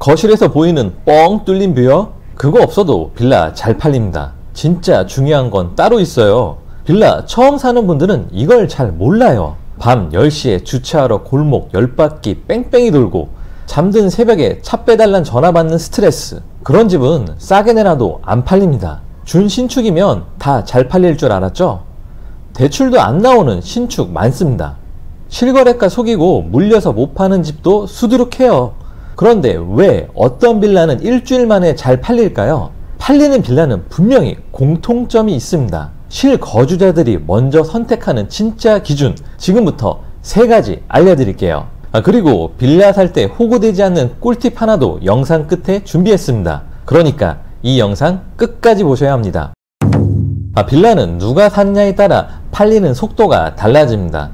거실에서 보이는 뻥 뚫린 뷰요? 그거 없어도 빌라 잘 팔립니다. 진짜 중요한 건 따로 있어요. 빌라 처음 사는 분들은 이걸 잘 몰라요. 밤 10시에 주차하러 골목 10바퀴 뺑뺑이 돌고 잠든 새벽에 차 빼달란 전화 받는 스트레스. 그런 집은 싸게 내놔도 안 팔립니다. 준신축이면 다 잘 팔릴 줄 알았죠? 대출도 안 나오는 신축 많습니다. 실거래가 속이고 물려서 못 파는 집도 수두룩해요. 그런데 왜 어떤 빌라는 일주일 만에 잘 팔릴까요? 팔리는 빌라는 분명히 공통점이 있습니다. 실거주자들이 먼저 선택하는 진짜 기준, 지금부터 3가지 알려드릴게요. 그리고 빌라 살 때 호구되지 않는 꿀팁 하나도 영상 끝에 준비했습니다. 그러니까 이 영상 끝까지 보셔야 합니다. 빌라는 누가 샀냐에 따라 팔리는 속도가 달라집니다.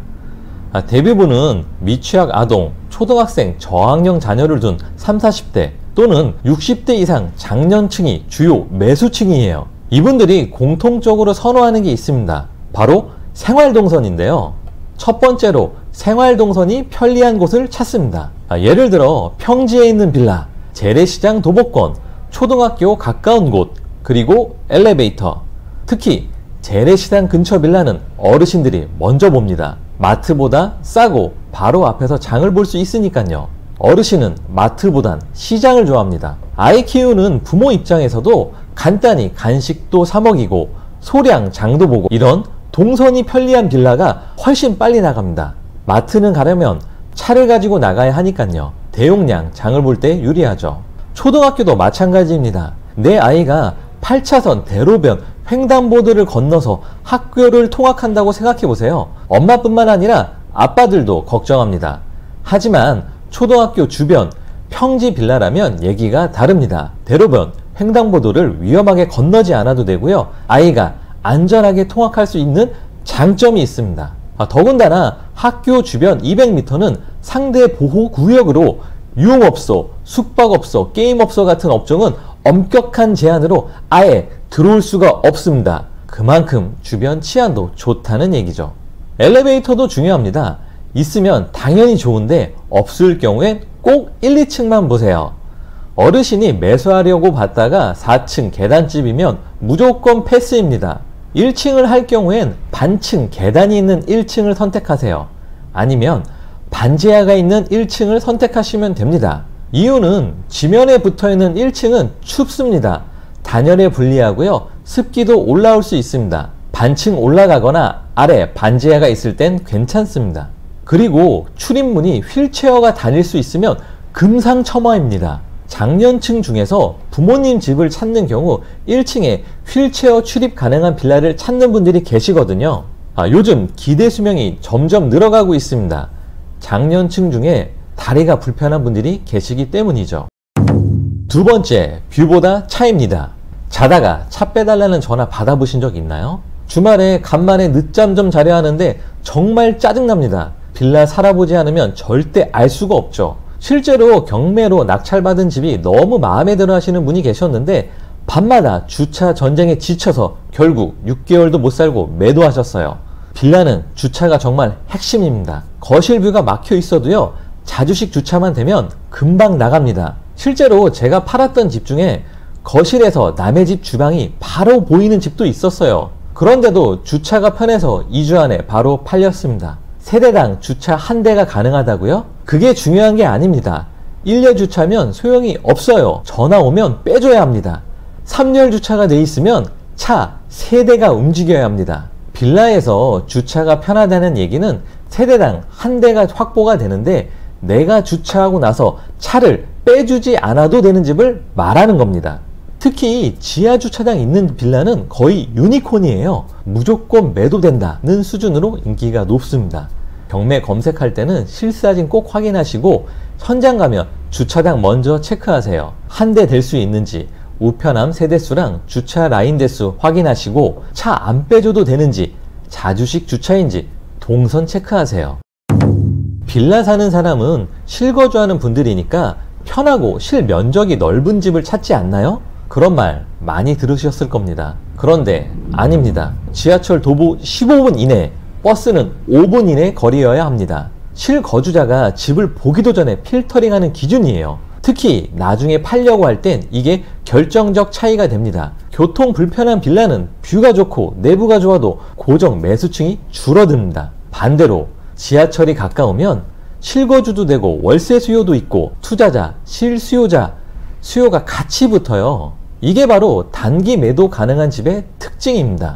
대부분은 미취학 아동, 초등학생, 저학년 자녀를 둔 30, 40대 또는 60대 이상 장년층이 주요 매수층이에요. 이분들이 공통적으로 선호하는 게 있습니다. 바로 생활동선인데요. 첫 번째로 생활동선이 편리한 곳을 찾습니다. 예를 들어 평지에 있는 빌라, 재래시장 도보권, 초등학교 가까운 곳, 그리고 엘리베이터. 특히 재래시장 근처 빌라는 어르신들이 먼저 봅니다. 마트보다 싸고 바로 앞에서 장을 볼 수 있으니까요. 어르신은 마트보단 시장을 좋아합니다. 아이 키우는 부모 입장에서도 간단히 간식도 사 먹이고 소량 장도 보고 이런 동선이 편리한 빌라가 훨씬 빨리 나갑니다. 마트는 가려면 차를 가지고 나가야 하니까요. 대용량 장을 볼 때 유리하죠. 초등학교도 마찬가지입니다. 내 아이가 8차선 대로변 횡단보도를 건너서 학교를 통학한다고 생각해 보세요. 엄마뿐만 아니라 아빠들도 걱정합니다. 하지만 초등학교 주변 평지 빌라라면 얘기가 다릅니다. 대로변 횡단보도를 위험하게 건너지 않아도 되고요. 아이가 안전하게 통학할 수 있는 장점이 있습니다. 더군다나 학교 주변 200m는 상대 보호 구역으로 유흥업소, 숙박업소, 게임업소 같은 업종은 엄격한 제한으로 아예 들어올 수가 없습니다. 그만큼 주변 치안도 좋다는 얘기죠. 엘리베이터도 중요합니다. 있으면 당연히 좋은데 없을 경우엔 꼭 1, 2층만 보세요. 어르신이 매수하려고 봤다가 4층 계단집이면 무조건 패스입니다. 1층을 할 경우엔 반층 계단이 있는 1층을 선택하세요. 아니면 반지하가 있는 1층을 선택하시면 됩니다. 이유는 지면에 붙어있는 1층은 춥습니다. 단열에 불리하고요. 습기도 올라올 수 있습니다. 반층 올라가거나 아래 반지하가 있을 땐 괜찮습니다. 그리고 출입문이 휠체어가 다닐 수 있으면 금상첨화입니다. 장년층 중에서 부모님 집을 찾는 경우 1층에 휠체어 출입 가능한 빌라를 찾는 분들이 계시거든요. 요즘 기대 수명이 점점 늘어가고 있습니다. 장년층 중에 다리가 불편한 분들이 계시기 때문이죠. 두 번째, 뷰보다 차입니다. 자다가 차 빼달라는 전화 받아보신 적 있나요? 주말에 간만에 늦잠 좀 자려 하는데 정말 짜증납니다. 빌라 살아보지 않으면 절대 알 수가 없죠. 실제로 경매로 낙찰받은 집이 너무 마음에 들어 하시는 분이 계셨는데 밤마다 주차 전쟁에 지쳐서 결국 6개월도 못 살고 매도하셨어요. 빌라는 주차가 정말 핵심입니다. 거실 뷰가 막혀 있어도요, 자주식 주차만 되면 금방 나갑니다. 실제로 제가 팔았던 집 중에 거실에서 남의 집 주방이 바로 보이는 집도 있었어요. 그런데도 주차가 편해서 2주 안에 바로 팔렸습니다. 세대당 주차 1대가 가능하다고요? 그게 중요한 게 아닙니다. 1열 주차면 소용이 없어요. 전화 오면 빼줘야 합니다. 3열 주차가 돼 있으면 차 3대가 움직여야 합니다. 빌라에서 주차가 편하다는 얘기는 세대당 1대가 확보가 되는데 내가 주차하고 나서 차를 빼주지 않아도 되는 집을 말하는 겁니다. 특히 지하 주차장 있는 빌라는 거의 유니콘이에요. 무조건 매도된다는 수준으로 인기가 높습니다. 경매 검색할 때는 실사진 꼭 확인하시고 현장 가면 주차장 먼저 체크하세요. 1대 될 수 있는지, 우편함 세대수랑 주차 라인 대수 확인하시고 차 안 빼줘도 되는지, 자주식 주차인지 동선 체크하세요. 빌라 사는 사람은 실거주하는 분들이니까 편하고 실면적이 넓은 집을 찾지 않나요? 그런 말 많이 들으셨을 겁니다. 그런데 아닙니다. 지하철 도보 15분 이내, 버스는 5분 이내 거리여야 합니다. 실거주자가 집을 보기도 전에 필터링하는 기준이에요. 특히 나중에 팔려고 할 땐 이게 결정적 차이가 됩니다. 교통 불편한 빌라는 뷰가 좋고 내부가 좋아도 고정 매수층이 줄어듭니다. 반대로 지하철이 가까우면 실거주도 되고 월세 수요도 있고 투자자, 실수요자, 수요가 같이 붙어요. 이게 바로 단기 매도 가능한 집의 특징입니다.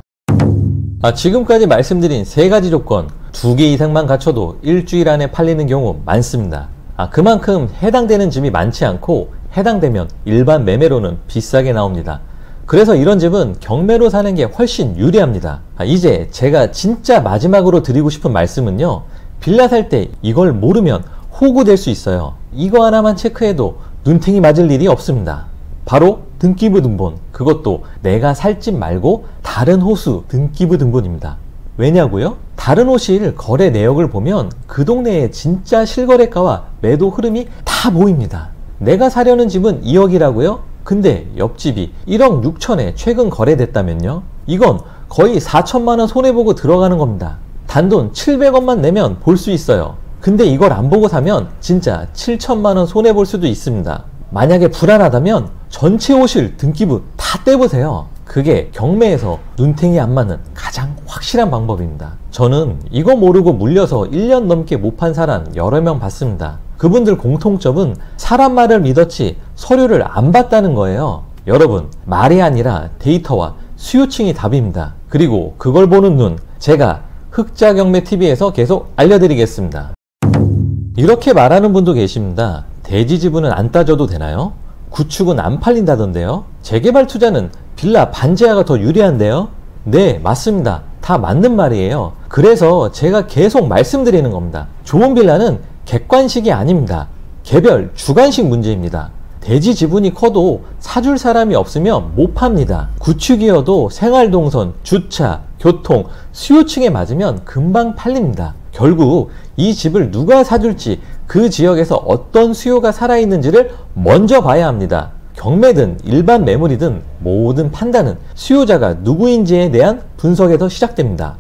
지금까지 말씀드린 3가지 조건 2개 이상만 갖춰도 일주일 안에 팔리는 경우 많습니다. 그만큼 해당되는 집이 많지 않고 해당되면 일반 매매로는 비싸게 나옵니다. 그래서 이런 집은 경매로 사는 게 훨씬 유리합니다. 이제 제가 진짜 마지막으로 드리고 싶은 말씀은요. 빌라 살 때 이걸 모르면 호구될 수 있어요. 이거 하나만 체크해도 눈탱이 맞을 일이 없습니다. 바로 등기부 등본, 그것도 내가 살 집 말고 다른 호수 등기부 등본입니다. 왜냐고요? 다른 호실 거래 내역을 보면 그 동네의 진짜 실거래가와 매도 흐름이 다 보입니다. 내가 사려는 집은 2억이라고요? 근데 옆집이 1억 6천에 최근 거래됐다면요? 이건 거의 4천만 원 손해보고 들어가는 겁니다. 단돈 700원만 내면 볼 수 있어요. 근데 이걸 안 보고 사면 진짜 7천만 원 손해볼 수도 있습니다. 만약에 불안하다면 전체 호실 등기부 다 떼보세요. 그게 경매에서 눈탱이 안 맞는 가장 확실한 방법입니다. 저는 이거 모르고 물려서 1년 넘게 못 판 사람 여러 명 봤습니다. 그분들 공통점은 사람 말을 믿었지 서류를 안 봤다는 거예요. 여러분, 말이 아니라 데이터와 수요층이 답입니다. 그리고 그걸 보는 눈, 제가 흑자경매TV에서 계속 알려드리겠습니다. 이렇게 말하는 분도 계십니다. 대지 지분은 안 따져도 되나요? 구축은 안 팔린다던데요? 재개발 투자는 빌라 반지하가 더 유리한데요? 네, 맞습니다. 다 맞는 말이에요. 그래서 제가 계속 말씀드리는 겁니다. 좋은 빌라는 객관식이 아닙니다. 개별, 주관식 문제입니다. 대지 지분이 커도 사줄 사람이 없으면 못 팝니다. 구축이어도 생활동선, 주차, 교통, 수요층에 맞으면 금방 팔립니다. 결국 이 집을 누가 사줄지 그 지역에서 어떤 수요가 살아있는지를 먼저 봐야 합니다. 경매든 일반 매물이든 모든 판단은 수요자가 누구인지에 대한 분석에서 시작됩니다.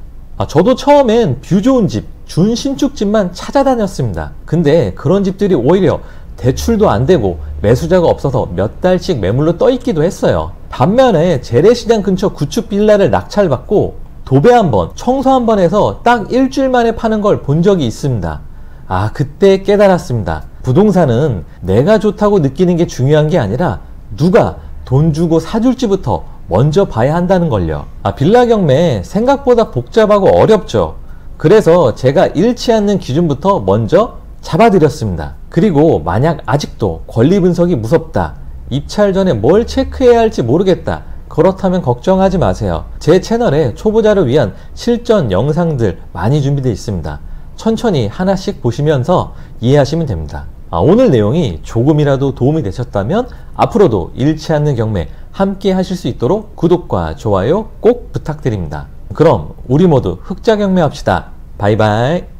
저도 처음엔 뷰 좋은 집, 준신축집만 찾아다녔습니다. 근데 그런 집들이 오히려 대출도 안 되고 매수자가 없어서 몇 달씩 매물로 떠 있기도 했어요. 반면에 재래시장 근처 구축 빌라를 낙찰받고 도배 한번, 청소 한번 해서 딱 일주일 만에 파는 걸 본 적이 있습니다. 그때 깨달았습니다. 부동산은 내가 좋다고 느끼는 게 중요한 게 아니라 누가 돈 주고 사줄지부터 먼저 봐야 한다는 걸요. 빌라 경매 생각보다 복잡하고 어렵죠. 그래서 제가 잃지 않는 기준부터 먼저 잡아드렸습니다. 그리고 만약 아직도 권리 분석이 무섭다, 입찰 전에 뭘 체크해야 할지 모르겠다, 그렇다면 걱정하지 마세요. 제 채널에 초보자를 위한 실전 영상들 많이 준비되어 있습니다. 천천히 하나씩 보시면서 이해하시면 됩니다. 오늘 내용이 조금이라도 도움이 되셨다면 앞으로도 잃지 않는 경매 함께 하실 수 있도록 구독과 좋아요 꼭 부탁드립니다. 그럼 우리 모두 흑자 경매 합시다. 바이바이.